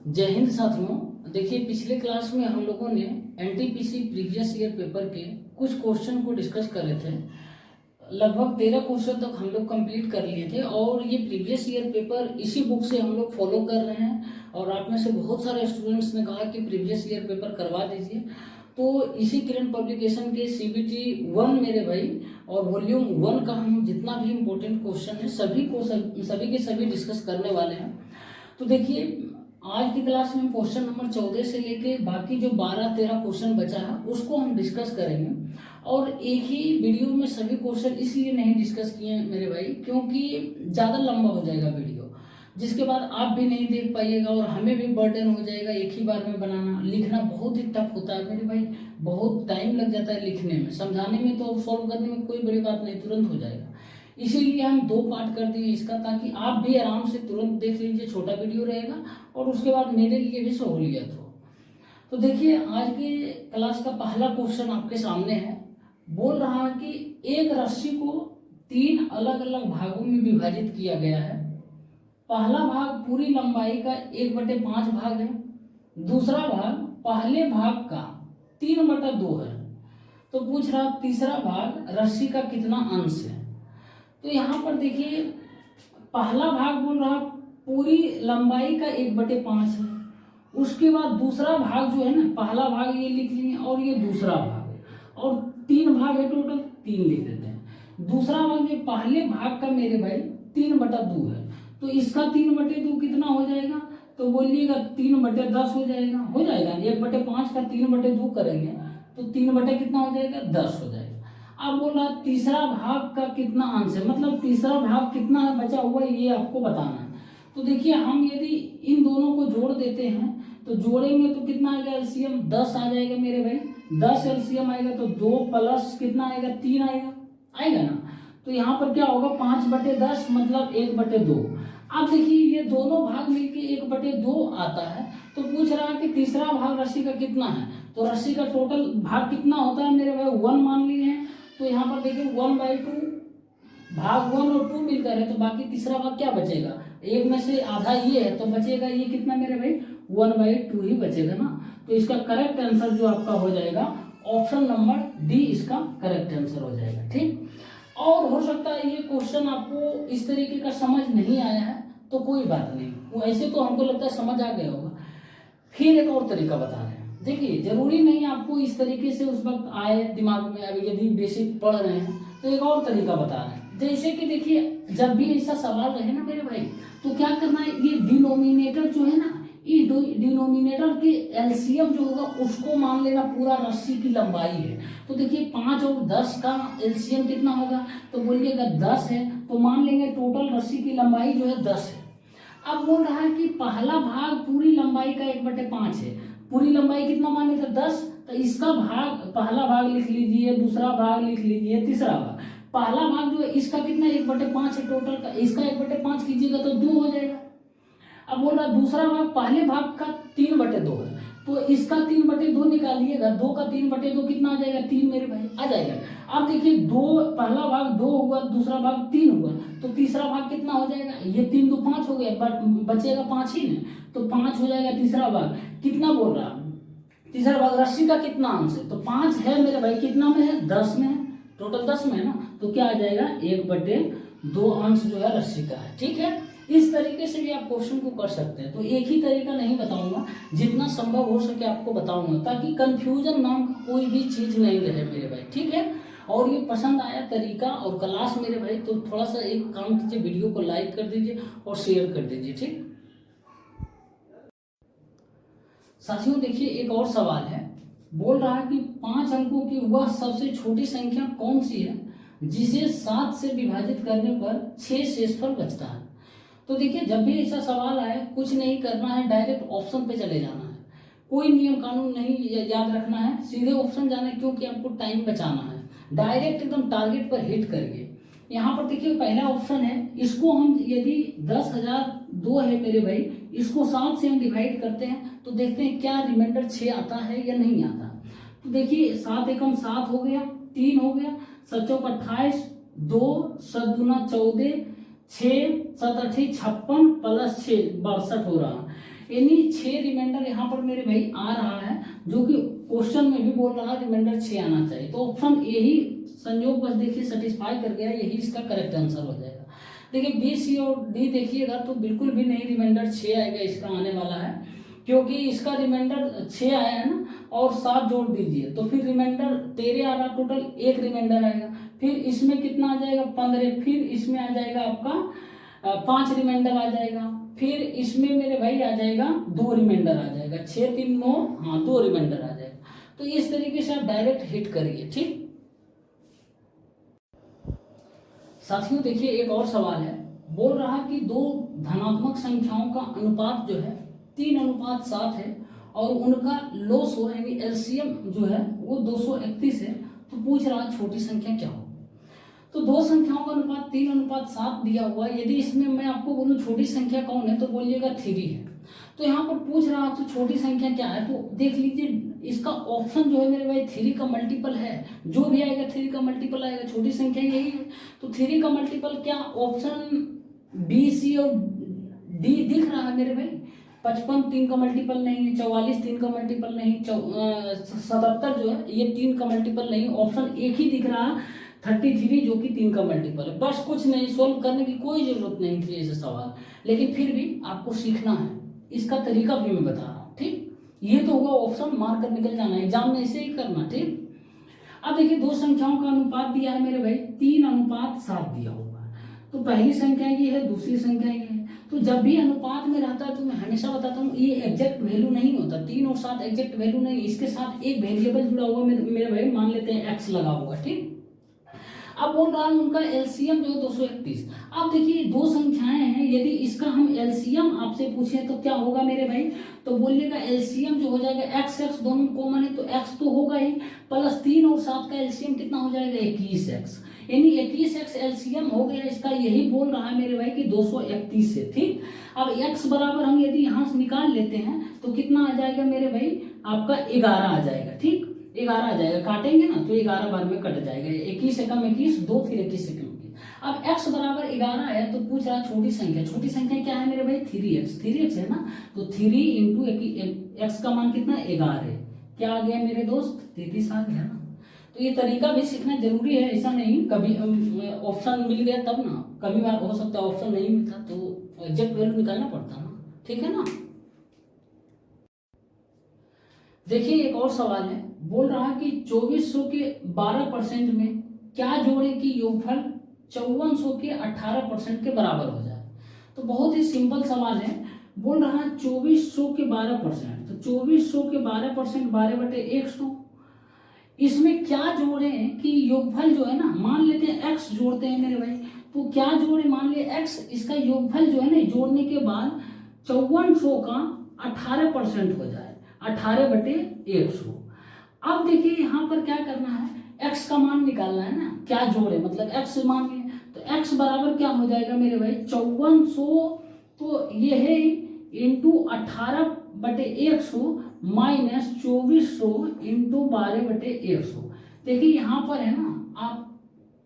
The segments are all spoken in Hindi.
जय हिंद साथियों। देखिए, पिछले क्लास में हम लोगों ने एनटीपीसी प्रीवियस ईयर पेपर के कुछ क्वेश्चन को डिस्कस कर रहे थे। लगभग 13 क्वेश्चन तक हम लोग कंप्लीट कर लिए थे और ये प्रीवियस ईयर पेपर इसी बुक से हम लोग फॉलो कर रहे हैं। और आप में से बहुत सारे स्टूडेंट्स ने कहा कि प्रीवियस ईयर पेपर करवा दीजिए, तो इसी किरण पब्लिकेशन के CBT 1 मेरे भाई और वॉल्यूम 1 का हम जितना भी इम्पोर्टेंट क्वेश्चन है सभी के सभी डिस्कस करने वाले हैं। तो देखिए, आज की क्लास में क्वेश्चन नंबर 14 से लेके बाकी जो 12-13 क्वेश्चन बचा है उसको हम डिस्कस करेंगे। और एक ही वीडियो में सभी क्वेश्चन इसलिए नहीं डिस्कस किए मेरे भाई क्योंकि ज़्यादा लंबा हो जाएगा वीडियो, जिसके बाद आप भी नहीं देख पाइएगा और हमें भी बर्डन हो जाएगा एक ही बार में बनाना। लिखना बहुत ही टफ होता है मेरे भाई, बहुत टाइम लग जाता है लिखने में। समझाने में तो सॉल्व करने में कोई बड़ी बात नहीं, तुरंत हो जाएगा। इसीलिए हम 2 पार्ट कर दिए इसका, ताकि आप भी आराम से तुरंत देख लीजिए, छोटा वीडियो रहेगा और उसके बाद मेरे लिए भी सहूलियत हो। तो देखिए, आज के क्लास का पहला क्वेश्चन आपके सामने है। बोल रहा है कि एक रस्सी को 3 अलग अलग भागों में विभाजित किया गया है। पहला भाग पूरी लंबाई का 1/5 भाग है, दूसरा भाग पहले भाग का 3/2 है। तो पूछ रहा तीसरा भाग रस्सी का कितना अंश है। तो यहाँ पर देखिए, पहला भाग बोल रहा पूरी लंबाई का 1/5 है। उसके बाद दूसरा भाग जो है ना, पहला भाग ये लिख लिए और ये दूसरा भाग है, और 3 भाग है, टोटल 3 लिख देते हैं। दूसरा भाग जो पहले भाग का मेरे भाई 3/2 है, तो इसका 3/2 कितना हो जाएगा, तो बोलिएगा 3/10 हो जाएगा। 1/5 का 3/2 करेंगे तो 3 कितना हो जाएगा, 10 हो जाएगा। अब बोल रहा तीसरा भाग का कितना अंश है, मतलब तीसरा भाग कितना है बचा हुआ ये आपको बताना है। तो देखिए, हम यदि इन दोनों को जोड़ देते हैं तो जोड़ेंगे तो कितना आएगा, एलसीएम 10 आ जाएगा मेरे भाई। 10 एलसीएम आएगा तो 2 प्लस कितना आएगा, 3 आएगा ना। तो यहाँ पर क्या होगा, 5/10 मतलब 1/2। अब देखिए, ये दोनों भाग मिलके 1/2 आता है। तो पूछ रहा है कि तीसरा भाग रस्सी का कितना है। तो रस्सी का टोटल भाग कितना होता है मेरे भाई, 1 मान लिए हैं। तो यहाँ पर देखिए 1/2 भाग 1 और 2 मिलकर है, तो बाकी तीसरा भाग क्या बचेगा, एक में से आधा ये है तो बचेगा ये कितना मेरे भाई, 1/2 ही बचेगा ना। तो इसका करेक्ट आंसर जो आपका हो जाएगा ऑप्शन नंबर डी, इसका करेक्ट आंसर हो जाएगा। ठीक, और हो सकता है ये क्वेश्चन आपको इस तरीके का समझ नहीं आया है तो कोई बात नहीं, वो ऐसे तो हमको लगता है समझ आ गया होगा। फिर एक और तरीका बता रहे हैं। देखिए, जरूरी नहीं आपको इस तरीके से उस वक्त आए दिमाग में, अभी यदि बेसिक पढ़ रहे हैं तो एक और तरीका बता रहे हैं। जैसे कि देखिए, जब भी ऐसा सवाल रहे ना मेरे भाई, तो क्या करना है, ये डिनोमिनेटर जो है ना, ये डिनोमिनेटर के एलसीएम जो होगा उसको मान लेना पूरा रस्सी की लंबाई है। तो देखिए, 5 और 10 का एलसीएम कितना होगा, तो बोलिएगा 10 है, तो मान लेंगे टोटल रस्सी की लंबाई जो है 10 है। अब बोल रहा है कि पहला भाग पूरी लंबाई का 1/5 है। पूरी लंबाई कितना माने थे, 10, तो इसका भाग, पहला भाग लिख लीजिए, दूसरा भाग लिख लीजिए, तीसरा भाग। पहला भाग जो है इसका कितना 1/5 है टोटल का, इसका 1/5 कीजिएगा तो 2 हो जाएगा। अब बोल रहा दूसरा भाग पहले भाग का 3/2 है, तो इसका 3/2 निकालिएगा। 2 का 3/2 कितना आ जाएगा, 3 मेरे भाई आ जाएगा। अब देखिए, 2 पहला भाग 2 हुआ, दूसरा भाग 3 हुआ, तो तीसरा भाग कितना हो जाएगा, ये 3 2 5 हो गया, बचेगा 5 ही ना, तो 5 हो जाएगा तीसरा भाग। कितना बोल रहा तीसरा भाग रस्सी का कितना अंश है, तो 5 है मेरे भाई, कितना में है, 10 में है, टोटल 10 में है ना, तो क्या आ जाएगा 1/2 अंश जो है रस्सी का है। ठीक है, इस तरीके से भी आप क्वेश्चन को कर सकते हैं। तो एक ही तरीका नहीं बताऊंगा, जितना संभव हो सके आपको बताऊंगा, ताकि कंफ्यूजन नाम का कोई भी चीज नहीं रहे मेरे भाई। ठीक है, और ये पसंद आया तरीका और क्लास मेरे भाई, तो थोड़ा सा एक काम कीजिए, वीडियो को लाइक कर दीजिए और शेयर कर दीजिए। ठीक साथियों, देखिए एक और सवाल है। बोल रहा है कि 5 अंकों की वह सबसे छोटी संख्या कौन सी है जिसे 7 से विभाजित करने पर 6 शेषफल बचता है। तो देखिए, जब भी ऐसा सवाल आए, कुछ नहीं करना है, डायरेक्ट ऑप्शन पे चले जाना है। कोई नियम कानून नहीं याद रखना है, सीधे ऑप्शन जाना है, क्योंकि आपको टाइम बचाना है। डायरेक्ट एकदम टारगेट पर हिट करिए। यहाँ पर देखिए, पहला ऑप्शन है, इसको हम यदि 10,002 है मेरे भाई, इसको 7 से हम डिवाइड करते हैं तो देखते हैं क्या रिमाइंडर 6 आता है या नहीं आता। तो देखिए, 7 एकम 7 हो गया, 3 हो गया, 7 चौक 28, 2 7 दूना 14, 6 7 8 56 प्लस 6 62 हो रहा। यानी 6 रिमाइंडर यहाँ पर मेरे भाई आ रहा है, जो कि क्वेश्चन में भी बोल रहा है रिमाइंडर 6 आना चाहिए। तो ऑप्शन यही संयोग बस देखिए सेटिस्फाई कर गया, यही इसका करेक्ट आंसर हो जाएगा। देखिए बी, सी और डी देखिएगा तो बिल्कुल भी नहीं, रिमाइंडर 6 आएगा इसका आने वाला है, क्योंकि इसका रिमाइंडर 6 आया है ना, और 7 जोड़ दीजिए तो फिर रिमाइंडर 13 आ रहा, टोटल 1 रिमाइंडर आएगा। फिर इसमें कितना आ जाएगा 15, फिर इसमें आ जाएगा आपका 5 रिमाइंडर आ जाएगा, फिर इसमें मेरे भाई आ जाएगा 2 रिमाइंडर आ जाएगा, 6 3 9, हाँ 2 रिमाइंडर आ जाएगा। तो इस तरीके से आप डायरेक्ट हिट करिए। ठीक साथियों, देखिए एक और सवाल है, बोल रहा कि दो धनात्मक संख्याओं का अनुपात जो है 3:7 है और उनका लोसो यानी एलसीएम जो है वो 231 है। तो पूछ रहा छोटी संख्या क्या हो। तो दो संख्याओं का अनुपात 3:7 दिया हुआ है। यदि इसमें मैं आपको बोलूं छोटी संख्या कौन है तो बोलिएगा 3 है। तो यहाँ पर पूछ रहा आपसे छोटी संख्या क्या है, तो देख लीजिए इसका ऑप्शन जो है मेरे भाई 3 का मल्टीपल है, जो भी आएगा 3 का मल्टीपल आएगा, छोटी संख्या यही है। तो 3 का मल्टीपल क्या, ऑप्शन बी, सी और डी दिख रहा है मेरे भाई। 55 3 का मल्टीपल नहीं है, 44 3 का मल्टीपल नहीं, 77 जो है ये 3 का मल्टीपल नहीं, ऑप्शन एक ही दिख रहा है 33 जो कि 3 का मल्टीपल है। बस कुछ नहीं, सोल्व करने की कोई जरूरत नहीं थी ऐसे सवाल, लेकिन फिर भी आपको सीखना है, इसका तरीका भी मैं बता रहा हूँ। ठीक, ये तो होगा ऑप्शन मार कर निकल जाना, एग्जाम में ऐसे ही करना। ठीक, अब देखिए दो संख्याओं का अनुपात दिया है मेरे भाई 3:7 दिया हुआ है। तो पहली संख्या ये है, दूसरी संख्या ये है। तो जब भी अनुपात में रहता है तो मैं हमेशा बताता हूँ ये एग्जैक्ट वैल्यू नहीं होता, 3 और 7 एग्जैक्ट वैल्यू नहीं, इसके साथ एक वेरिएबल जुड़ा हुआ मेरे भाई, मान लेते हैं एक्स लगा हुआ। ठीक, अब बोल रहा हूं उनका एलसीएम जो है 231। अब देखिए दो संख्याएं हैं, यदि इसका हम एलसीएम आपसे पूछे तो क्या होगा मेरे भाई, तो बोलिएगा एलसीएम जो हो जाएगा एक्स एक्स दोनों कॉमन है तो एक्स तो होगा ही, प्लस 3 और 7 का एलसीएम कितना हो जाएगा 21x, यानी 21x एलसीएम हो गया इसका। यही बोल रहा है मेरे भाई कि 231 है। ठीक, अब x बराबर हम यदि यहाँ से निकाल लेते हैं तो कितना आ जाएगा मेरे भाई, आपका 11 आ जाएगा। ठीक, 11 आ जाएगा, काटेंगे ना तो 11 बार में कट जाएगा, 21 एकम 21, 2 फिर 21 एकम 21। अब x बराबर 11 है तो पूछ रहा छोटी संख्या, छोटी संख्या क्या है मेरे भाई 3x है ना, तो 3 इंटू एक्स का मान कितना 11 है, क्या आ गया मेरे दोस्त 33 आ गया ना। तो ये तरीका भी सीखना जरूरी है, ऐसा नहीं कभी ऑप्शन मिल गया तब ना, कभी बार हो सकता है ऑप्शन नहीं मिलता तो एग्जैक्ट वैल्यू निकालना पड़ता ना। ठीक है ना। देखिए एक और सवाल है, बोल रहा कि 2400 के 12% में क्या जोड़े कि योगफल 5400 के 18% के बराबर हो जाए। तो बहुत ही सिंपल सवाल है, बोल रहा 2400 के 12%, तो 2400 के 12% 12/100, इसमें क्या जोड़े कि योगफल जो है ना, मान लेते हैं x जोड़ते हैं मेरे भाई, तो क्या जोड़े, मान लिया x, इसका योगफल जो है ना जोड़ने के बाद 5400 का 18% हो जाए, 18/100। अब देखिए यहाँ पर क्या करना है, x का मान निकालना है ना, क्या जोड़े मतलब x मान लिए, तो x बराबर क्या हो जाएगा मेरे भाई 5400, तो ये है इंटू 18/100 माइनस 2400 इंटू 12/100। देखिए यहाँ पर है ना, आप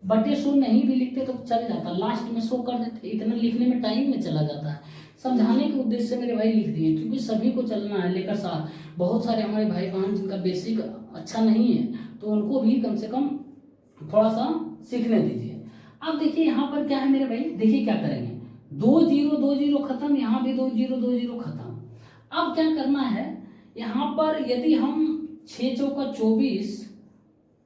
बटे 100 नहीं भी लिखते तो चल जाता, लास्ट में 100 कर देते, इतना लिखने में टाइम में चला जाता है। समझाने के उद्देश्य से मेरे भाई लिख दिए, क्योंकि सभी को चलना है लेकर साथ। बहुत सारे हमारे भाई बहन जिनका बेसिक अच्छा नहीं है तो उनको भी कम से कम थोड़ा सा सीखने दीजिए। अब देखिए यहाँ पर क्या है मेरे भाई, देखिए क्या करेंगे, 2 0 2 0 खत्म, यहाँ भी 2 0 2 0 खत्म। अब क्या करना है, यहाँ पर यदि हम 6 चौका 24,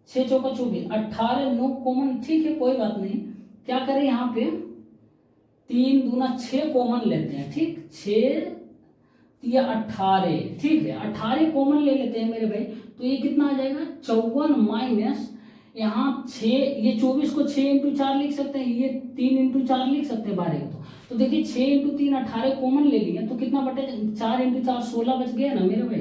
6 चौका 24, 18 9 कॉमन, ठीक है कोई बात नहीं, क्या करें यहाँ पे 3 दूना 6 कॉमन लेते हैं। ठीक, 6 या 18, ठीक है 18 कॉमन ले लेते हैं मेरे भाई, तो ये कितना आ जाएगा 54 माइनस यहाँ 6, ये 24 को 6 इंटू 4 लिख सकते हैं, ये 3 इंटू 4 लिख सकते हैं 12 को। तो देखिए 6 इंटू 3 18 कॉमन ले लिया तो कितना बटे 4 इंटू 4 16 बच गया ना मेरे भाई।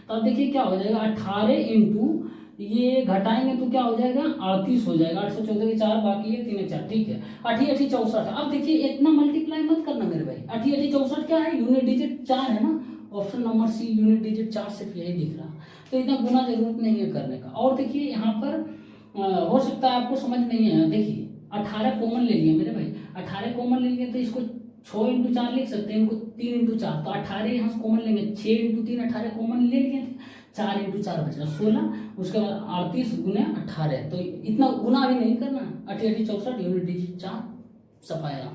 तो अब देखिए क्या हो जाएगा 18 इंटू ये घटाएंगे तो क्या हो जाएगा 38 हो जाएगा, 814 के 4 बाकी है 3 4, ठीक है 8 8 64। अब देखिए इतना मल्टीप्लाई मत करना मेरे भाई, 8 8 64 क्या है, यूनिट डिजिट 4 है ना, option number C unit digit 4 सिर्फ यही दिख रहा, तो इतना गुना जरूरत नहीं है करने का। और देखिए यहाँ पर हो सकता है आपको समझ नहीं है, देखिए 18 कॉमन ले लिए मेरे भाई, 18 कॉमन ले लिए तो इसको 6 इंटू 4 लिख सकते हैं, इनको 3 इंटू 4, तो 18 यहाँ से कॉमन लेंगे, 6 इंटू 3 18 कॉमन ले लिए थे, 4 इंटू 4 बचा 16, उसके बाद 38 गुने 18, तो इतना गुना भी नहीं करना, 88 64 यूनिट डिजिट 4 सफाया।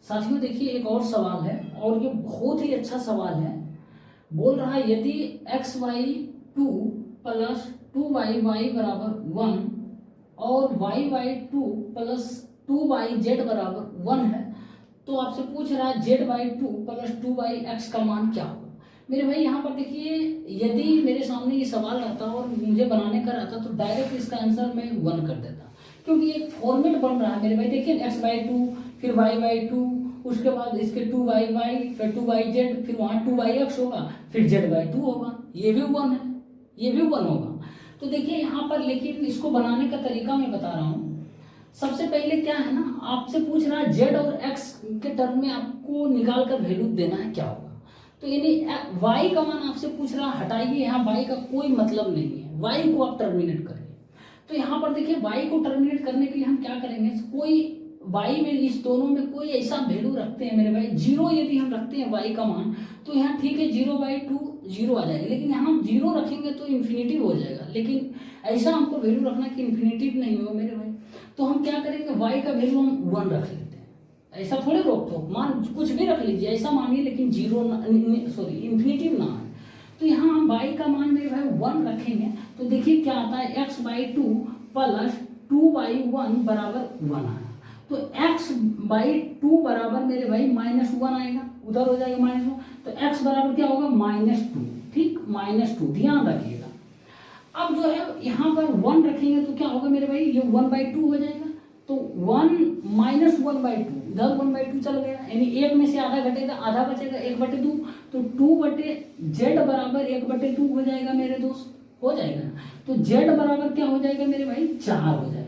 साथियों देखिए एक और सवाल है, और ये बहुत ही अच्छा सवाल है। बोल रहा है यदि xy2 प्लस 2yy बराबर 1 और yy2 प्लस 2yz बराबर 1 है, तो आपसे पूछ रहा है zy2 प्लस 2yx का मान क्या होगा। मेरे भाई यहाँ पर देखिए, यदि मेरे सामने ये सवाल रहता और मुझे बनाने का रहता तो डायरेक्ट इसका आंसर मैं 1 कर देता, क्योंकि एक फॉर्मेट बन रहा है मेरे भाई। देखिए x/2 फिर y/2, उसके बाद इसके 2yy फिर 2yz, फिर वहाँ 2yx होगा, फिर z/2 होगा, ये भी 1 है, ये भी 1 होगा। तो देखिए यहाँ पर, लेकिन इसको बनाने का तरीका मैं बता रहा हूँ। सबसे पहले क्या है ना, आपसे पूछ रहा है z और x के टर्म में आपको निकाल कर वैल्यू देना है, क्या होगा। तो यानी y का मान आपसे पूछ रहा है, हटाइए, यहाँ y का कोई मतलब नहीं है, y को आप टर्मिनेट करिए। तो यहाँ पर देखिए y को टर्मिनेट करने के लिए हम क्या करेंगे, कोई y में इस दोनों में कोई ऐसा वैल्यू रखते हैं मेरे भाई, 0 यदि हम रखते हैं y का मान, तो यहाँ ठीक है 0/2 0 आ जाएगा, लेकिन यहाँ हम 0 रखेंगे तो इन्फिनिटिव हो जाएगा, लेकिन ऐसा हमको वैल्यू रखना कि इन्फिनिटिव नहीं हो मेरे भाई। तो हम क्या करेंगे, y का वैल्यू हम 1 रख लेते हैं, ऐसा थोड़े रोक ठोक मान कुछ भी रख लीजिए, ऐसा मानिए, लेकिन इन्फिनिटिव ना है। तो यहाँ हम y का मान मेरे भाई 1 रखेंगे, तो देखिए क्या आता है, x/2 प्लस 2y1 बराबर 1 आया, तो x/2 बराबर मेरे भाई -1 आएगा, उधर हो जाएगा -1, तो x बराबर क्या होगा -2, ठीक, -2, ध्यान रखिएगा। अब जो है यहाँ पर 1 रखेंगे तो क्या होगा मेरे भाई, ये 1/2 हो जाएगा, तो 1 - 1/2, इधर 1/2 चल गया, यानी एक में से आधा घटेगा, आधा बचेगा 1/2, तो 2/z बराबर 1/2 हो जाएगा मेरे दोस्त, हो जाएगा ना। तो z बराबर क्या हो जाएगा मेरे भाई, 4 हो जाएगा।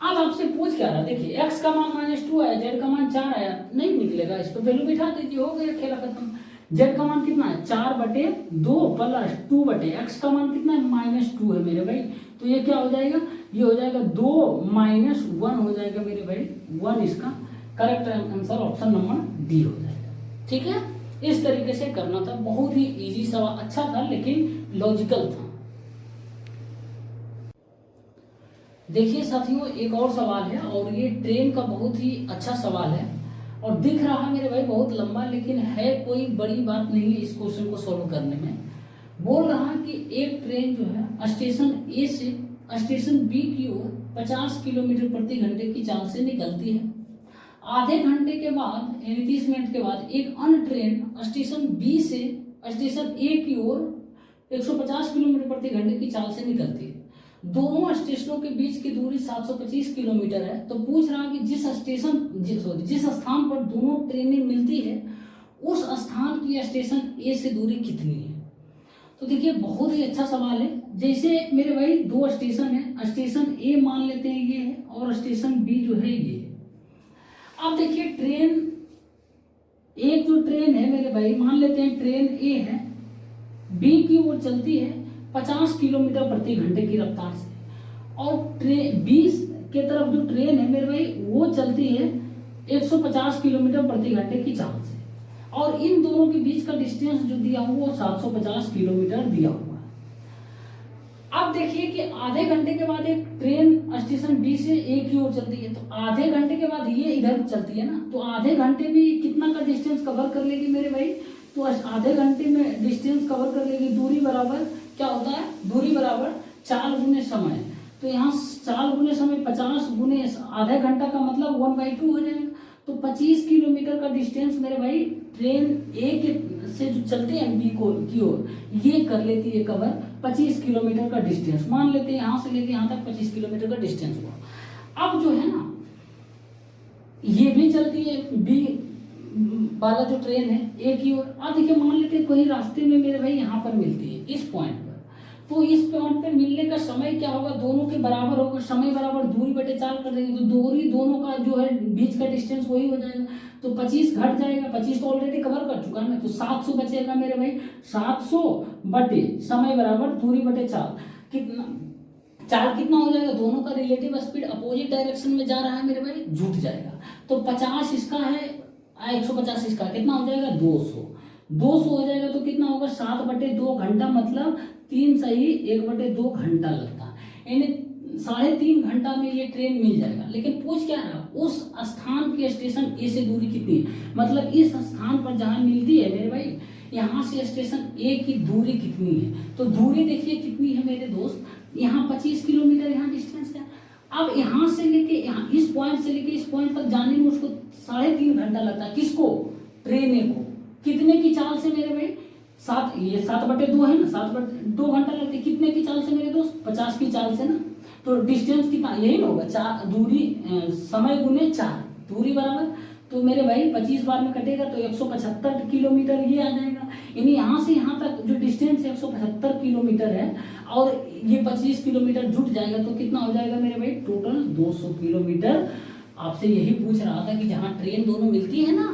अब आपसे पूछ क्या रहा, देखिए x का मान -2 आया, z का मान 4 आया, नहीं निकलेगा, इस पर वैल्यू बिठा दीजिए, हो गया खेला खत्म। z का मान कितना है, 4/2 प्लस 2/x का मान कितना है, -2 है मेरे भाई, तो ये क्या हो जाएगा, ये हो जाएगा 2 - 1 हो जाएगा मेरे भाई, 1 इसका correct answer option number D हो जाएगा। ठीक है, इस तरीके से करना था, बहुत ही इजी सवाल, अच्छा था लेकिन लॉजिकल था। देखिए साथियों एक और सवाल है, और ये ट्रेन का बहुत ही अच्छा सवाल है, और दिख रहा है मेरे भाई बहुत लंबा, लेकिन है कोई बड़ी बात नहीं है इस क्वेश्चन को सॉल्व करने में। बोल रहा है कि एक ट्रेन जो है स्टेशन ए से स्टेशन बी की ओर 50 किलोमीटर प्रति घंटे की चाल से निकलती है। आधे घंटे के बाद यानी 30 मिनट के बाद एक अन्य ट्रेन स्टेशन बी से स्टेशन ए की ओर 150 किलोमीटर प्रति घंटे की चाल से निकलती है। दोनों स्टेशनों के बीच की दूरी 725 किलोमीटर है। तो पूछ रहा कि जिस स्थान पर दोनों ट्रेनें मिलती है उस स्थान की स्टेशन ए से दूरी कितनी है। तो देखिए बहुत ही अच्छा सवाल है। जैसे मेरे भाई दो स्टेशन है, स्टेशन ए मान लेते हैं ये है और स्टेशन बी जो है ये है। अब देखिए ट्रेन, एक जो ट्रेन है मेरे भाई मान लेते हैं ट्रेन ए है, बी की ओर चलती है 50 किलोमीटर प्रति घंटे की रफ्तार से, और ट्रेन बी के तरफ जो ट्रेन है मेरे भाई वो चलती है 150 किलोमीटर प्रति घंटे की चाल से, और इन दोनों के बीच का डिस्टेंस जो दिया हुआ वो 750 किलोमीटर दिया हुआ है। अब देखिए कि आधे घंटे के बाद एक ट्रेन स्टेशन बी से ए की ओर चलती है, तो आधे घंटे के बाद ये इधर चलती है ना, तो आधे घंटे में कितना का डिस्टेंस कवर कर लेगी मेरे भाई, तो आधे घंटे में डिस्टेंस कवर कर लेगी। दूरी बराबर क्या होता है, दूरी बराबर 4 गुने समय, तो यहाँ 4 गुने समय 50 गुने आधे घंटा का मतलब 1/2 हो जाएगा। तो 25 किलोमीटर का डिस्टेंस मेरे भाई ट्रेन ए के से जो चलते हैं बी की ओर ये कर लेती है कवर 25 किलोमीटर का डिस्टेंस मान लेते हैं, यहाँ से लेके यहाँ तक 25 किलोमीटर का डिस्टेंस हुआ। अब जो है ना ये भी चलती है बी वाला जो ट्रेन है ए की ओर। अब देखिए मान लेते हैं कोई रास्ते में मेरे भाई यहाँ पर मिलती है इस पॉइंट पर, तो इस पॉइंट पे मिलने का समय क्या होगा, दोनों के बराबर होगा, समय बराबर दूरी बटे 4 कर देंगे, तो दूरी दोनों का जो है बीच का डिस्टेंस वही हो जाएगा। तो 25 घट जाएगा, 25 तो ऑलरेडी कवर कर चुका है ना, तो 700 बचेगा मेरे भाई। 700 बटे समय बराबर दूरी बटे 4, कितना चाल कितना हो जाएगा, दोनों का रिलेटिव स्पीड अपोजिट डायरेक्शन में जा रहा है मेरे भाई, जुट जाएगा। तो 50 इसका है, 150 इसका, कितना हो जाएगा 200। 200 हो जाएगा तो कितना होगा 7/2 घंटा, मतलब 3 सही 1/2 घंटा लगता है, यानी 3.5 घंटा में ये ट्रेन मिल जाएगा। लेकिन पूछ क्या रहा, उस स्थान के स्टेशन ए से दूरी कितनी है, मतलब इस स्थान पर जहां मिलती है मेरे भाई, यहाँ से स्टेशन ए की दूरी कितनी है। तो दूरी देखिए कितनी है मेरे दोस्त, यहाँ 25 किलोमीटर यहाँ डिस्टेंस है। अब यहाँ से लेके यहाँ इस पॉइंट से लेके इस पॉइंट तक जाने में उसको 3.5 घंटा लगता है। किसको, ट्रेन को। कितने की चाल से मेरे भाई, 7/2 है ना, 7/2 घंटा लगते। कितने की चाल से मेरे दोस्त, 50 की चाल से ना। तो डिस्टेंस कितना, यही ना होगा, 4 दूरी समय गुने 4 दूरी बराबर, तो मेरे भाई 25 बार में कटेगा तो 175 किलोमीटर ये आ जाएगा। यानी यहाँ से यहाँ तक जो डिस्टेंस 175 किलोमीटर है और ये 25 किलोमीटर जुट जाएगा तो कितना हो जाएगा मेरे भाई, टोटल 200 किलोमीटर। आपसे यही पूछ रहा था कि जहाँ ट्रेन दोनों मिलती है ना,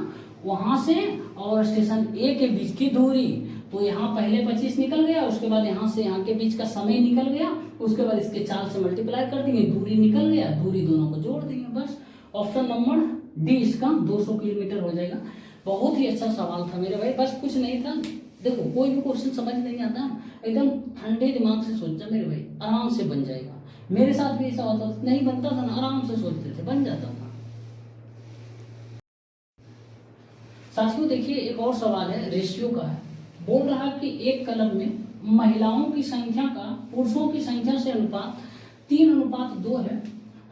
वहां से और स्टेशन ए के बीच की दूरी, तो यहाँ पहले 25 निकल गया, उसके बाद यहाँ से यहाँ के बीच का समय निकल गया, उसके बाद इसके 4 से मल्टीप्लाई कर देंगे, दूरी निकल गया, दूरी दोनों को जोड़ देंगे, बस। ऑप्शन नंबर डी इसका 200 किलोमीटर हो जाएगा। बहुत ही अच्छा सवाल था मेरे भाई, बस कुछ नहीं था। देखो कोई भी क्वेश्चन समझ नहीं आता, एकदम ठंडे दिमाग से सोचा मेरे भाई, आराम से बन जाएगा। मेरे साथ भी ऐसा होता था, नहीं बनता था ना, आराम से सोचते थे, बन जाता था। साथियों देखिए एक और सवाल है, रेशियो का है। बोल रहा कि एक क्लब में महिलाओं की संख्या का पुरुषों की संख्या से अनुपात 3:2 है।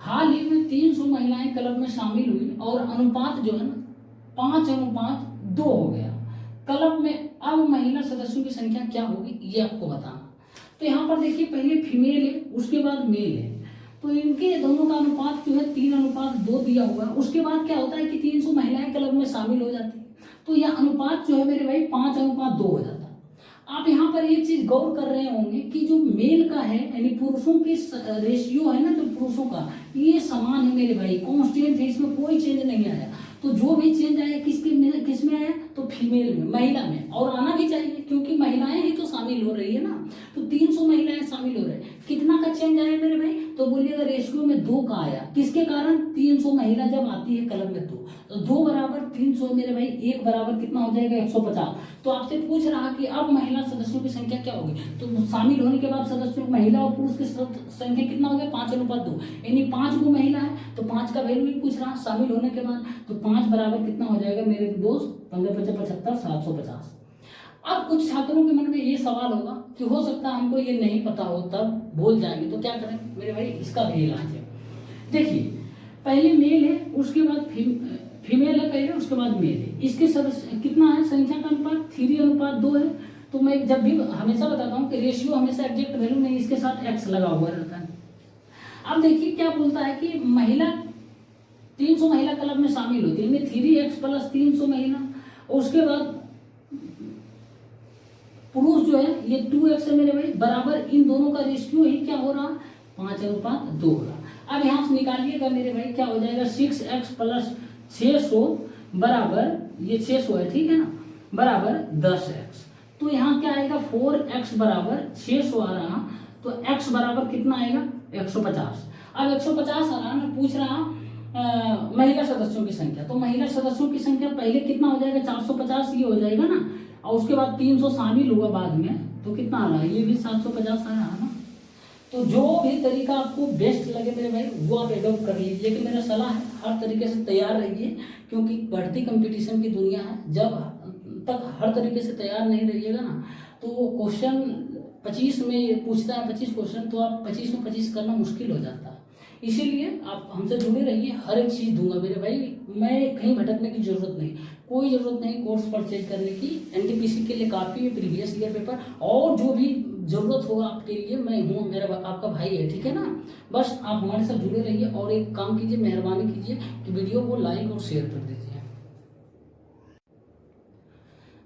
हाल ही में 300 महिलाएं क्लब में शामिल हुई और अनुपात जो है ना 5:2 हो गया। क्लब में अब महिला सदस्यों की संख्या क्या होगी, ये आपको बताना। तो यहाँ पर देखिए पहले फीमेल है, उसके बाद मेल है, तो इनके दोनों का अनुपात जो है 3:2 दिया हुआ है। उसके बाद क्या होता है कि 300 महिलाएं क्लब में शामिल हो जाती है, तो यह अनुपात जो है मेरे भाई 5:2 हो जाता है। आप यहाँ पर एक चीज गौर कर रहे होंगे कि जो मेल का है यानी पुरुषों की रेशियो है ना, जो पुरुषों का ये समान है मेरे भाई, कांस्टेंट है, इसमें कोई चेंज नहीं आया। तो जो भी चेंज आया किस में आया, तो फीमेल में, महिला में, और आना भी चाहिए क्योंकि महिलाएं ही तो शामिल हो रही है ना। तो 300 महिलाएं शामिल हो रहे हैं, कितना का चेंज आया मेरे भाई, तो बोलिएगा रेशियो में 2 का आया। किसके कारण, 300 महिला जब आती है क्लब में, तो 2 बराबर 300 मेरे भाई, 1 बराबर कितना हो जाएगा 150। तो आपसे पूछ रहा कि अब महिला सदस्यों की संख्या क्या होगी, तो शामिल होने के बाद सदस्यों महिला और पुरुष की संख्या कितना हो गया 5:2, यानी 5 को महिला है तो 5 का वैल्यू ही पूछ रहा शामिल होने के बाद। तो 5 बराबर कितना हो जाएगा मेरे दोस्त, 15×5 = 75, 750। अब कुछ छात्रों के मन में ये सवाल होगा कि हो सकता है हमको ये नहीं पता हो, तब भूल जाएंगे, तो क्या करें मेरे भाई, इसका भी इलाज है। देखिए पहले मेल है, उसके बाद फीमेल है पहले, उसके बाद मेल है। इसके सदस्य कितना है, संख्या का अनुपात 3:2 है। तो मैं जब भी हमेशा बताता हूँ कि रेशियो हमेशा एग्जैक्ट वैल्यू नहीं, इसके साथ एक्स लगा हुआ रहता है। अब देखिए क्या बोलता है कि महिला 300 महिला क्लब में शामिल होती है, 3x + 300 महिला, और उसके बाद पुरुष जो है ये 2x है मेरे भाई, बराबर इन दोनों का रेशियो ही क्या हो रहा, 5:2 हो रहा। अब यहाँ से निकालिएगा मेरे भाई, क्या हो जाएगा 6x + 600 बराबर, ये 600 है ठीक है ना, बराबर 10x। तो यहाँ क्या आएगा 4x बराबर 600 आ रहा, तो x बराबर कितना आएगा 150। अब 150 आ रहा, मैं पूछ रहा महिला सदस्यों की संख्या, तो महिला सदस्यों की संख्या पहले कितना हो जाएगा 450, ये हो जाएगा ना, और उसके बाद 300 शामिल हुआ बाद में, तो कितना आ रहा है, ये भी 750 आ रहा है ना। तो जो भी तरीका आपको बेस्ट लगे मेरे भाई वो आप एडॉप्ट कर लीजिए, कि मेरा सलाह है हर तरीके से तैयार रहिए, क्योंकि बढ़ती कंपटीशन की दुनिया है। जब तक हर तरीके से तैयार नहीं रहिएगा ना, तो क्वेश्चन 25 में पूछता है 25 क्वेश्चन, तो आप 25 में 25 करना मुश्किल हो जाता है। इसीलिए आप हमसे जुड़े रहिए, हर एक चीज़ दूंगा मेरे भाई, मैं कहीं भटकने की जरूरत नहीं, कोई ज़रूरत नहीं कोर्स परचेज करने की। एनटीपीसी के लिए काफ़ी है, प्रीवियस ईयर पेपर और जो भी ज़रूरत होगा आपके लिए मैं हूँ, मेरा आपका भाई है, ठीक है ना। बस आप हमारे साथ जुड़े रहिए और एक काम कीजिए, मेहरबानी कीजिए कि वीडियो को लाइक और शेयर कर दीजिए।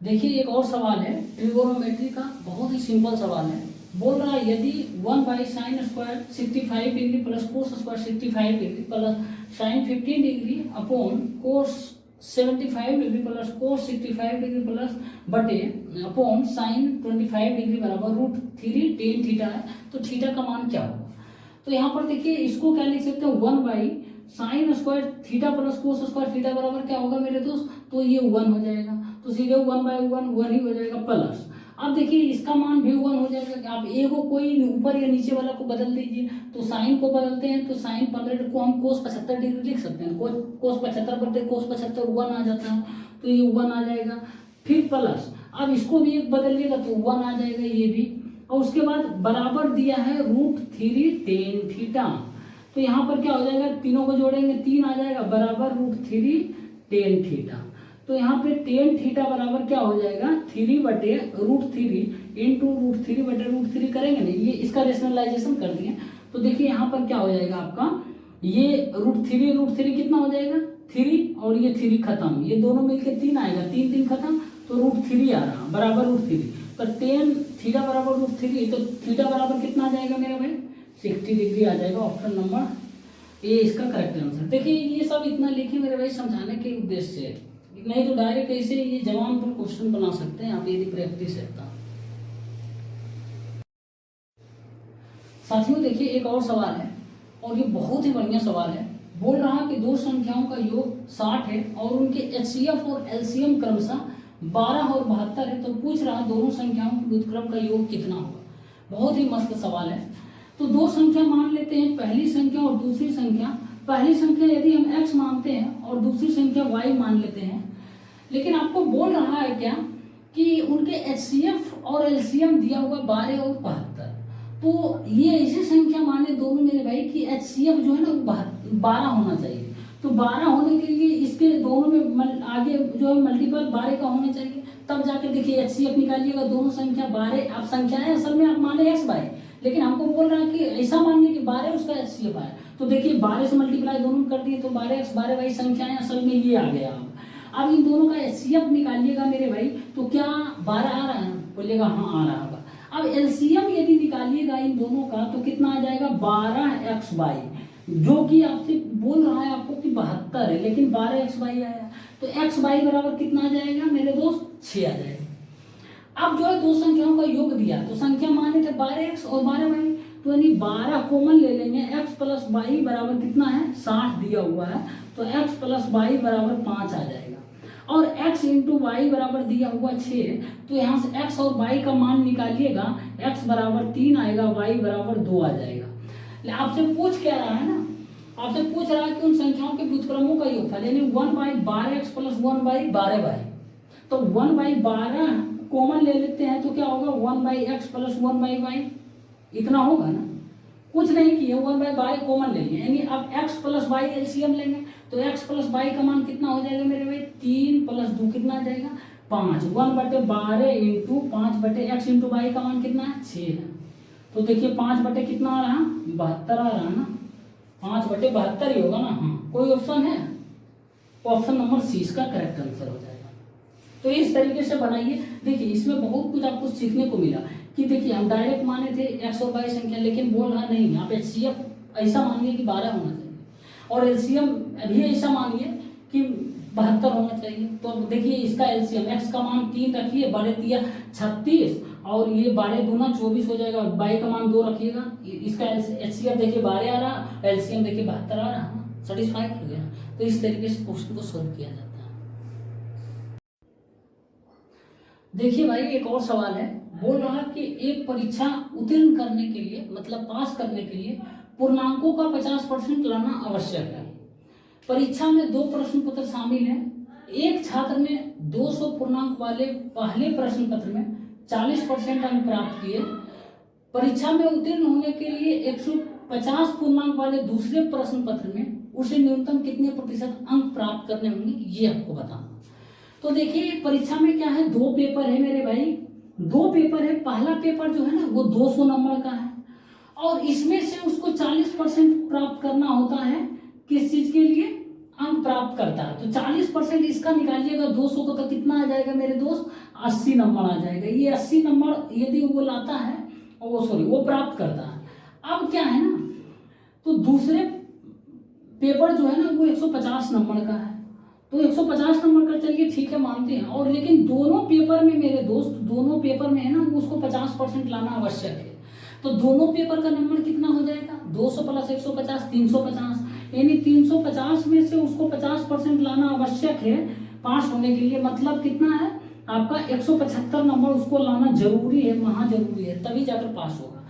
देखिए एक और सवाल है ट्रिगोनोमेट्री का, बहुत ही सिंपल सवाल है। बोल रहा है यदि 1/sin² 65 degree plus cos² 65 degree plus sin 15 degree upon cos 75 degree plus cos 65 degree plus बटे अपॉन sin 25 डिग्री बराबर √3 tan थीटा है, तो थीटा का मान क्या होगा। तो यहाँ पर देखिए इसको क्या लिख सकते हैं, 1/sin² theta plus cos² theta बराबर क्या होगा मेरे दोस्त, तो ये 1 हो जाएगा। तो सीधे 1/1 ही हो जाएगा प्लस। अब देखिए इसका मान भी 1 हो जाएगा कि आप ए को कोई ऊपर या नीचे वाला को बदल दीजिए। तो साइन को बदलते हैं तो साइन 15 को हम cos 75 डिग्री लिख सकते हैं। cos 75 बटे cos 75 1 आ जाता है, तो ये 1 आ जाएगा। फिर प्लस, अब इसको भी एक बदलिएगा तो 1 आ जाएगा ये भी। और उसके बाद बराबर दिया है √3 tan थीटा। तो यहाँ पर क्या हो जाएगा, तीनों को जोड़ेंगे 3 आ जाएगा बराबर √3 tan थीटा। तो यहाँ पे tan थीटा बराबर क्या हो जाएगा, 3/√3 इंटू √3/√3 करेंगे ना, ये इसका रेशनलाइजेशन कर दिए। तो देखिए यहाँ पर क्या हो जाएगा आपका, ये √3 कितना हो जाएगा 3, और ये 3 खत्म, ये दोनों मिलके 3 आएगा, 3 खत्म, तो √3 आ रहा बराबर √3। तो tan थीटा बराबर √3, तो थीटा बराबर कितना आ जाएगा मेरा भाई, 60 डिग्री आ जाएगा। ऑप्शन नंबर ए इसका करेक्ट आंसर। देखिए ये सब इतना लिखे मेरे भाई समझाने के उद्देश्य से, नहीं तो डायरेक्ट ऐसे ये जवान पर क्वेश्चन बना सकते हैं आप यदि प्रैक्टिस है तो। साथियों देखिए एक और सवाल है, और ये बहुत ही बढ़िया सवाल है। बोल रहा कि दो संख्याओं का योग 60 है और उनके HCF और LCM क्रमशः 12 और 72 है। तो पूछ रहा दोनों संख्याओं के व्युत्क्रम का योग कितना होगा। बहुत ही मस्त सवाल है। तो दो संख्या मान लेते हैं, पहली संख्या और दूसरी संख्या। पहली संख्या यदि हम x मानते हैं और दूसरी संख्या y मान लेते हैं, लेकिन आपको बोल रहा है क्या कि उनके HCF और LCM दिया हुआ 12 और 72। तो ये ऐसी संख्या माने दोनों मेरे भाई कि HCF जो है ना वो 12 होना चाहिए। तो 12 होने के लिए इसके दोनों में आगे जो है मल्टीपल 12 का होना चाहिए, तब जाके देखिए HCF निकालिएगा। दोनों संख्या 12, आप संख्याएं असल में आप माने x बाय, लेकिन हमको बोल रहा है कि ऐसा मानिए कि 12 उसका HCF आए। तो देखिए 12 से मल्टीप्लाई दोनों कर दिए तो 12x 12y संख्याएं असल में ये आ गया। अब इन दोनों का HCF निकालिएगा मेरे भाई, तो क्या 12 आ रहा है, बोलिएगा हाँ आ रहा होगा। अब LCM यदि निकालिएगा इन दोनों का तो कितना आ जाएगा 12x/, जो कि आपसे बोल रहा है आपको कि 72 है, लेकिन 12x/, आया तो x/, बराबर कितना आ जाएगा मेरे दोस्त 6 आ जाएगा। अब जो है दो संख्याओं का योग दिया, तो संख्या माने थे 12x और 12y, तो यानी 12 कॉमन ले लेंगे, x प्लस y बराबर कितना है 60 दिया हुआ है, तो x प्लस y बराबर 5 आ जाएगा। और x इंटू वाई बराबर दिया हुआ 6, तो यहाँ से x और y का मान निकालिएगा, x बराबर 3 आएगा, y बराबर 2 आ जाएगा। आपसे पूछ क्या रहा है ना, आपसे पूछ रहा है कि उन संख्याओं के व्युत्क्रमों का योगफल, यानी 1/12x प्लस 1/12y। तो 1/12 कॉमन ले लेते हैं तो क्या होगा 1/x प्लस 1/y, इतना होगा ना, कुछ नहीं किए 1/12 कॉमन ले लिए, यानी अब x प्लस y LCM लेंगे तो x प्लस y का मान कितना हो जाएगा मेरे भाई 3 प्लस 2 कितना आ जाएगा 5। 1/12 इंटू 5/x इंटू y का मान कितना है 6 है। तो देखिए 5 कितना आ रहा 72 आ रहा ना, 5/72 ही होगा ना। हाँ कोई ऑप्शन है, ऑप्शन नंबर सी इसका करेक्ट आंसर हो जाएगा। तो इस तरीके से बनाइए। देखिए इसमें बहुत कुछ आपको सीखने को मिला कि देखिए हम डायरेक्ट माने थे x और y संख्या, लेकिन बोल रहा नहीं, आप HCF ऐसा मानिए कि 12 होना चाहिए और LCM भी ऐसा मानिए कि 72 होना चाहिए। तो देखिए इसका LCM x का मान 3 रखिए, 12 दिया 36, और ये 12 दूना 24 हो जाएगा, y का मान 2 रखिएगा, इसका HCF देखिए 12 आ रहा, LCM देखिए 72 आ रहा, सेटिस्फाई कर गया। तो इस तरीके से क्वेश्चन को सोल्व किया जाता है। देखिए भाई एक और सवाल है, बोल रहा कि एक परीक्षा उत्तीर्ण करने के लिए, मतलब पास करने के लिए पूर्णांकों का 50% लाना आवश्यक है। परीक्षा में 2 प्रश्न पत्र शामिल हैं। एक छात्र ने 200 पूर्णांक वाले पहले प्रश्न पत्र में 40% अंक प्राप्त किए। परीक्षा में उत्तीर्ण होने के लिए 150 पूर्णांक वाले दूसरे प्रश्न पत्र में उसे न्यूनतम कितने प्रतिशत अंक प्राप्त करने होंगे, ये आपको बताना। तो देखिए परीक्षा में क्या है, 2 पेपर है मेरे भाई, 2 पेपर है। पहला पेपर जो है ना वो 200 नंबर का है, और इसमें से उसको 40% प्राप्त करना होता है। किस चीज के लिए, अंक प्राप्त करता है। तो 40% इसका निकालिएगा 200 को, तो कितना आ जाएगा मेरे दोस्त 80 नंबर आ जाएगा। ये 80 नंबर यदि वो लाता है, और वो प्राप्त करता है। अब क्या है ना, तो दूसरे पेपर जो है ना वो 150 नंबर का है, तो 150 नंबर का चलिए ठीक है मानते हैं, और लेकिन दोनों पेपर में मेरे दोस्त, दोनों पेपर में है ना उसको 50% लाना आवश्यक है। तो दोनों पेपर का नंबर कितना हो जाएगा, 200 प्लस 150 350, यानी 350 में से उसको 50% लाना आवश्यक है पास होने के लिए। मतलब कितना है आपका 175 नंबर उसको लाना जरूरी है, महा जरूरी है, तभी जाकर पास होगा।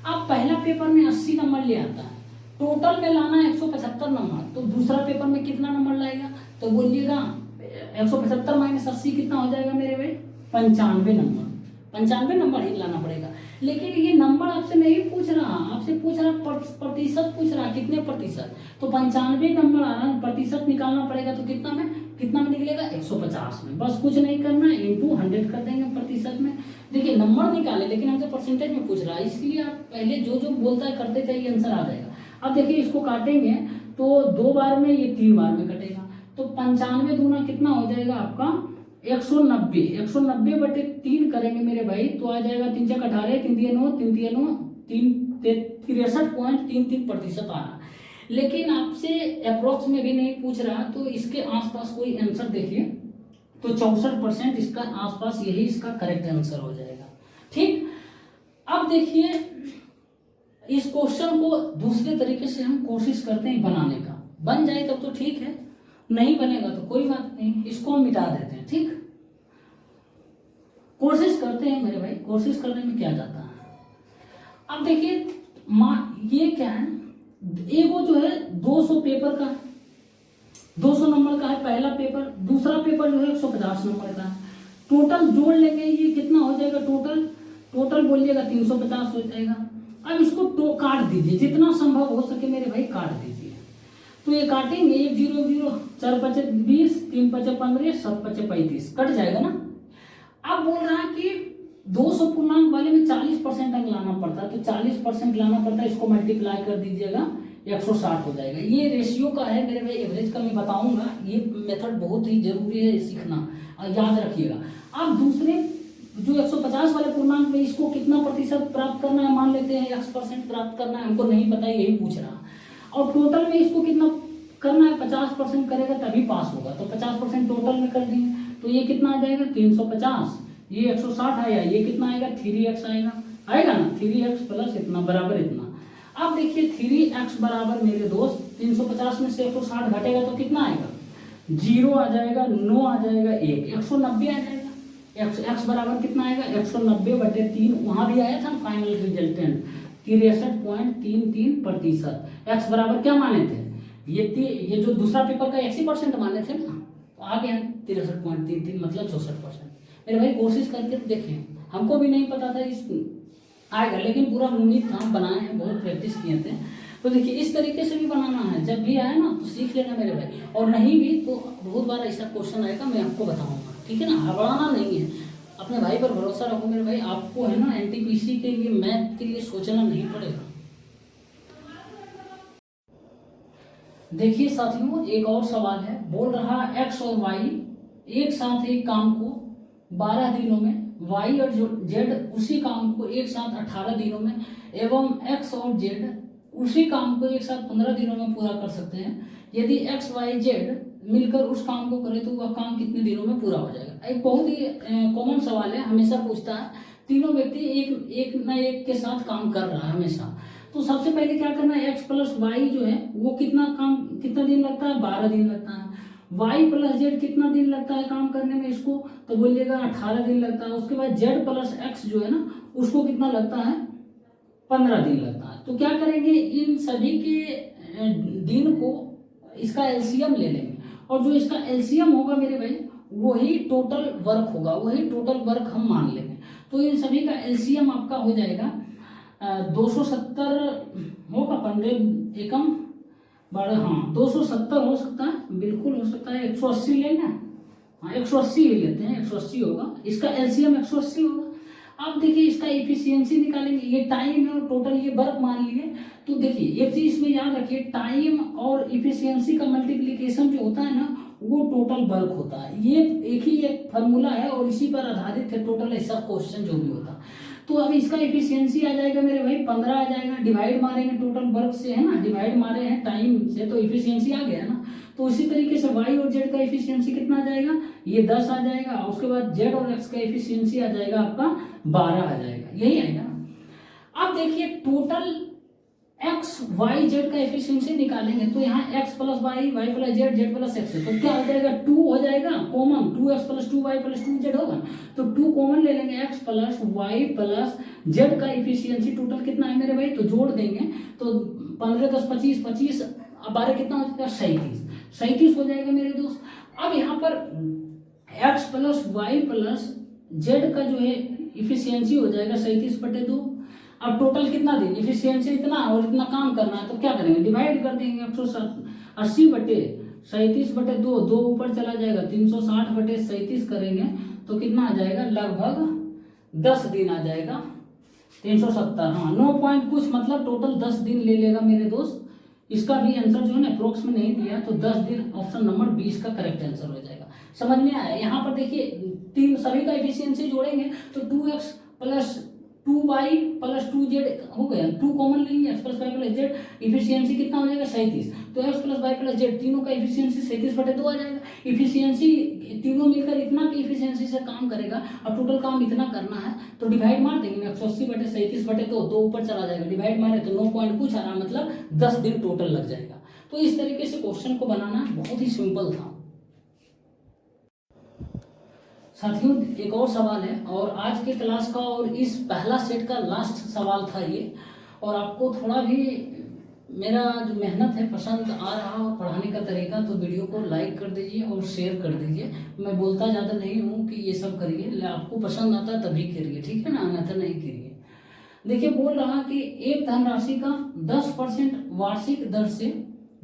अब पहला पेपर में 80 नंबर ले आता है, टोटल में लाना है 175 नंबर, तो दूसरा पेपर में कितना नंबर लाएगा, तो बोलिएगा 175 माइनस 80 कितना हो जाएगा मेरे भाई, 95 नंबर। 95 नंबर ही लाना पड़ेगा। लेकिन ये नंबर आपसे नहीं पूछ रहा, आपसे पूछ रहा प्रतिशत पूछ रहा, कितने प्रतिशत, तो 95 नंबर आ रहा, प्रतिशत निकालना पड़ेगा, तो कितना में निकलेगा, 150 में। बस कुछ नहीं करना, इंटू 100 कर देंगे प्रतिशत में। देखिए नंबर निकाले, लेकिन हमसे परसेंटेज में पूछ रहा है, इसलिए आप पहले जो जो बोलता है करते जाइए, आंसर आ जाएगा। अब देखिए इसको काटेंगे तो 2 बार में, ये 3 बार में कटेगा, तो 95 दूना कितना हो जाएगा आपका 190। 190 बटे 3 करेंगे मेरे भाई, तो आ जाएगा 3 × 18, 3 × 9, 3 × 9, 63.33% आ रहा। लेकिन आपसे अप्रोक्स में भी नहीं पूछ रहा, तो इसके आसपास कोई आंसर देखिए, तो 64% इसका आसपास, यही इसका करेक्ट आंसर हो जाएगा। ठीक, अब देखिए इस क्वेश्चन को दूसरे तरीके से हम कोशिश करते हैं बनाने का, बन जाए तब तो ठीक है, नहीं बनेगा तो कोई बात नहीं, इसको हम मिटा देते हैं। ठीक, कोशिश करते हैं मेरे भाई, कोशिश करने में क्या जाता है। अब देखिए ये क्या है, एगो जो है 200 पेपर का, 200 नंबर का है पहला पेपर, दूसरा पेपर जो है 150 नंबर का है। टोटल जोड़ लेंगे, ये कितना हो जाएगा, टोटल बोलिएगा 350 हो जाएगा। अब इसको काट दीजिए, जितना संभव हो सके मेरे भाई काट दीजिए। तो ये काटेंगे, 1 0 0, 4 5 20, 3 5 15, 7 5 35, कट जाएगा ना। अब बोल रहा है कि 200 पूर्णांक वाले में 40% अंक लाना पड़ता है, तो 40% लाना पड़ता है, इसको मल्टीप्लाई कर दीजिएगा, 160 हो जाएगा। ये रेशियो का है मेरे भाई, एवरेज का मैं बताऊंगा, ये मेथड बहुत ही जरूरी है सीखना, याद रखिएगा। अब दूसरे जो 150 वाले पूर्णांक में इसको कितना प्रतिशत प्राप्त करना है, मान लेते हैं X% प्राप्त करना है, हमको नहीं पता, यही पूछ रहा। और टोटल में इसको कितना करना है, 50% करेगा तभी पास होगा, तो 50% टोटल में कर दिए, तो ये कितना आ जाएगा 350, ये 160 आया, ये कितना आएगा 3x आएगा ना, 3x प्लस इतना बराबर इतना। अब देखिए 3x बराबर मेरे दोस्त 350 में से 160 घटेगा तो कितना आएगा, 0 आ जाएगा, 9 आ जाएगा, 1 190 आ जाएगा। x बराबर कितना आएगा 190 बटे 3, वहां भी आया था फाइनल रिजल्टेंट 63.33%। x बराबर क्या माने थे, ये जो दूसरा पेपर का 80% माने थे ना, तो आ गया 63.33 मतलब 64%। मेरे भाई कोशिश करके देखें, हमको भी नहीं पता था इस आएगा, लेकिन पूरा उम्मीद था, बनाए हैं, बहुत प्रैक्टिस किए थे। तो देखिए इस तरीके से भी बनाना है, जब भी आए ना तो सीख लेना मेरे भाई, और नहीं भी तो बहुत बार ऐसा क्वेश्चन आएगा, मैं आपको बताऊंगा, ठीक है ना, हड़बड़ाना नहीं है, अपने भाई पर भरोसा रखो मेरे भाई, आपको है ना एनटीपीसी के लिए, मैथ के लिए सोचना नहीं पड़ेगा। देखिए साथियों एक और सवाल है, बोल रहा x और y एक साथ एक काम को 12 दिनों में, y और z उसी काम को एक साथ 18 दिनों में, एवं x और z उसी काम को एक साथ 15 दिनों में पूरा कर सकते हैं। यदि x, y, z मिलकर उस काम को करे तो वह काम कितने दिनों में पूरा हो जाएगा। एक बहुत ही कॉमन सवाल है, हमेशा पूछता है, तीनों व्यक्ति एक न एक के साथ काम कर रहा है हमेशा। तो सबसे पहले क्या करना है, x प्लस वाई जो है वो कितना दिन लगता है, 12 दिन लगता है। y प्लस जेड कितना दिन लगता है काम करने में इसको, तो बोलिएगा 18 दिन लगता है। उसके बाद z प्लस x जो है ना उसको कितना लगता है, 15 दिन लगता है। तो क्या करेंगे, इन सभी के दिन को इसका एलसीएम ले लेंगे, और जो इसका एलसीएम होगा मेरे भाई वही टोटल वर्क होगा, वही टोटल वर्क हम मान लेंगे। तो इन सभी का एलसीएम आपका हो जाएगा 270 होगा, 15 एकम 12, हाँ 270 हो सकता है, बिल्कुल हो सकता है। 180 लेना, हाँ 180 ले लेते हैं, 180 होगा, इसका एलसीएम 180 होगा। अब देखिए इसका एफिशिएंसी निकालेंगे, ये टाइम है और टोटल ये वर्क मान लिए। तो देखिए एक चीज इसमें याद रखिए, टाइम और इफिशियंसी का मल्टीप्लिकेशन जो होता है ना वो टोटल वर्क होता है। ये एक ही एक फार्मूला है और इसी पर आधारित है टोटल ऐसा क्वेश्चन जो भी होता। तो अब इसका एफिशिएंसी आ जाएगा मेरे भाई 15 आ जाएगा, डिवाइड मारेंगे टोटल वर्क से, है ना, डिवाइड मारे हैं टाइम से तो एफिशिएंसी आ गया ना। तो इसी तरीके से y और z का एफिशिएंसी कितना आ जाएगा, ये 10 आ जाएगा। उसके बाद z और x का एफिशिएंसी आ जाएगा आपका 12 आ जाएगा, यही आएगा ना। अब देखिए टोटल एक्स वाई जेड का एफिशिएंसी निकालेंगे तो यहाँ x plus y, y plus z, z plus x है, तो क्या हो जाएगा 2 हो जाएगा common, 2x plus 2y plus 2z होगा, तो 2 कॉमन ले लेंगे, x plus y plus z का एफिशिएंसी टोटल कितना है मेरे भाई, तो जोड़ देंगे तो 15 10 25 25 अब 12 कितना हो जाएगा 37 हो जाएगा मेरे दोस्त। अब यहाँ पर x plus y plus z का जो है इफिशियंसी हो जाएगा 37/2। अब टोटल कितना देंगे, इफिशियंसी इतना और इतना काम करना है तो क्या करेंगे, डिवाइड कर देंगे 180/37/2, 2 ऊपर चला जाएगा 360/37 करेंगे तो कितना आ जाएगा, लगभग 10 दिन आ जाएगा, 370, हाँ 9 पॉइंट कुछ, मतलब टोटल 10 दिन ले लेगा मेरे दोस्त। इसका भी आंसर जो है ना अप्रोक्स में नहीं दिया, तो 10 दिन ऑप्शन नंबर 20 का करेक्ट आंसर हो जाएगा। समझ में आया। यहाँ पर देखिए तीन सभी का एफिशिएंसी जोड़ेंगे तो 2x plus 2y plus 2z हो गया, 2 कॉमन लेंगे, x plus y plus z, efficiency कितना हो जाएगा 37, तो x plus y plus z तीनों का इफिशियंसी 37/2 आ जाएगा। इफिशियंसी तीनों मिलकर इतना की इफिशियंसी से काम करेगा, अब टोटल काम इतना करना है तो डिवाइड मार देंगे 180/37/2, 2 ऊपर चला जाएगा, डिवाइड मारे तो 9 पॉइंट कुछ आ रहा, मतलब 10 दिन टोटल लग जाएगा। तो इस तरीके से क्वेश्चन को बनाना बहुत ही सिंपल था। साथियों एक और सवाल है, और आज के क्लास का और इस पहला सेट का लास्ट सवाल था ये, और आपको थोड़ा भी मेरा जो मेहनत है पसंद आ रहा और पढ़ाने का तरीका, तो वीडियो को लाइक कर दीजिए और शेयर कर दीजिए। मैं बोलता ज़्यादा नहीं हूँ कि ये सब करिए, आपको पसंद आता है तभी करिए, ठीक है ना, अन्यथा नहीं करिए। देखिए बोल रहा कि एक धनराशि का 10% वार्षिक दर से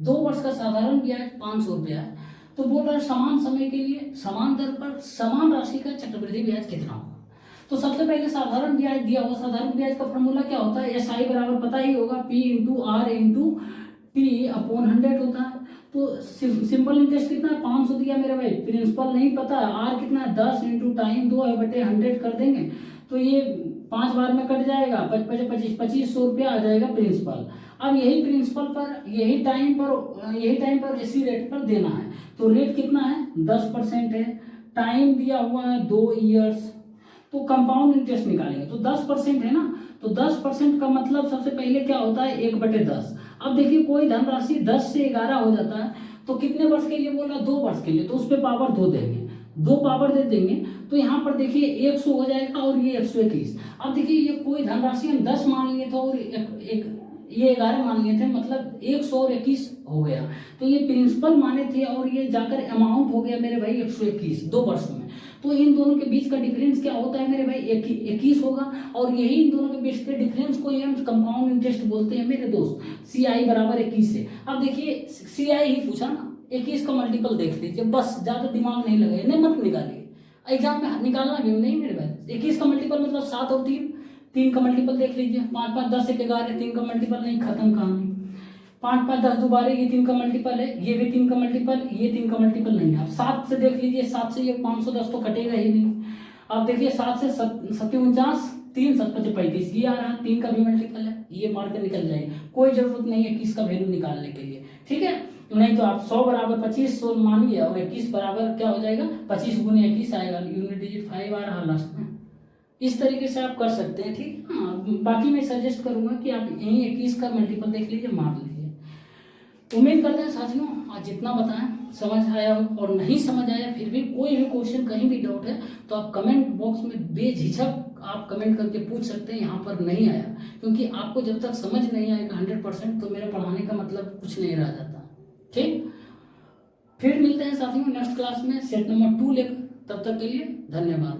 2 वर्ष का साधारण ब्याज 500 रुपया है, तो बोल रहा है समान समय के लिए समान दर पर समान राशि का चक्रवृद्धि ब्याज कितना होगा। तो सबसे पहले साधारण ब्याज दिया हुआ, साधारण ब्याज का फॉर्मूला क्या होता है, SI बराबर पता ही होगा, P into r into t upon 100 होता है। तो सिंपल इंटरेस्ट कितना है 500 दिया मेरे भाई, प्रिंसिपल नहीं पता, आर कितना है 10 इंटू टाइम 2 है बटे 100 कर देंगे तो ये 5 बार में कट जाएगा, 2500 रुपया आ जाएगा प्रिंसिपल। अब यही प्रिंसिपल पर यही टाइम पर इसी रेट पर देना है, तो रेट कितना है 10% है, टाइम दिया हुआ है 2 ईयर्स, तो कंपाउंड इंटरेस्ट निकालेंगे तो 10% है ना, तो 10% का मतलब सबसे पहले क्या होता है 1/10। अब देखिए कोई धनराशि 10 से 11 हो जाता है तो कितने वर्ष के लिए बोल रहा है 2 वर्ष के लिए, तो उस पर पावर 2 देंगे, 2 पावर दे देंगे तो यहाँ पर देखिए 100 हो जाएगा और ये 121। अब देखिए ये कोई धनराशि हम 10 मान लिए थे और ये 11 मान लिए थे, मतलब 121 हो गया, तो ये प्रिंसिपल माने थे और ये जाकर अमाउंट हो गया मेरे भाई 121 2 वर्ष में। तो इन दोनों के बीच का डिफरेंस क्या होता है मेरे भाई 21 होगा, और यही इन दोनों के बीच के डिफरेंस को हम कंपाउंड इंटरेस्ट बोलते हैं मेरे दोस्त। CI बराबर 21 है। अब देखिए CI ही पूछा ना, 21 का मल्टीपल देख लीजिए, बस ज्यादा दिमाग नहीं लगाइए, नहीं मत निकालिए, एग्जाम में निकालना भी नहीं मेरे भाई। 21 का मल्टीपल मतलब 7 और 3 का मल्टीपल देख लीजिए, 5 5 10 1 11, 3 का मल्टीपल नहीं, खत्म कहानी। 5 5 10 दोबारा, ये 3 का मल्टीपल है, ये भी 3 का मल्टीपल, ये 3 का मल्टीपल नहीं है। अब 7 से देख लीजिए, 7 से ये 510 तो कटेगा ही नहीं। अब देखिए 7 से 47, 3 7 5 35 ये आ रहा, 3 का भी मल्टीपल है, ये मार के निकल जाएगा, कोई जरूरत नहीं है 21 का वैल्यू निकालने के लिए, ठीक है। नहीं तो आप 100 बराबर 25 मानिए और 21 बराबर क्या हो जाएगा 25 गुने 21 आएगा, यूनिट डिजिट 5 आ रहा लास्ट में। इस तरीके से आप कर सकते हैं, ठीक है। हाँ बाकी मैं सजेस्ट करूंगा कि आप यही 21 का मल्टीपल देख लीजिए, मार लीजिए। उम्मीद करते हैं साथियों आज जितना बताएं समझ आया हो, और नहीं समझ आया फिर भी कोई भी क्वेश्चन कहीं भी डाउट है तो आप कमेंट बॉक्स में बेझिझक आप कमेंट करके पूछ सकते हैं। यहाँ पर नहीं आया क्योंकि आपको जब तक समझ नहीं आएगा 100% तो मेरा पढ़ाने का मतलब कुछ नहीं रह जाता, ठीक। फिर मिलते हैं साथियों नेक्स्ट क्लास में सेट नंबर 2 लेकर, तब तक के लिए धन्यवाद।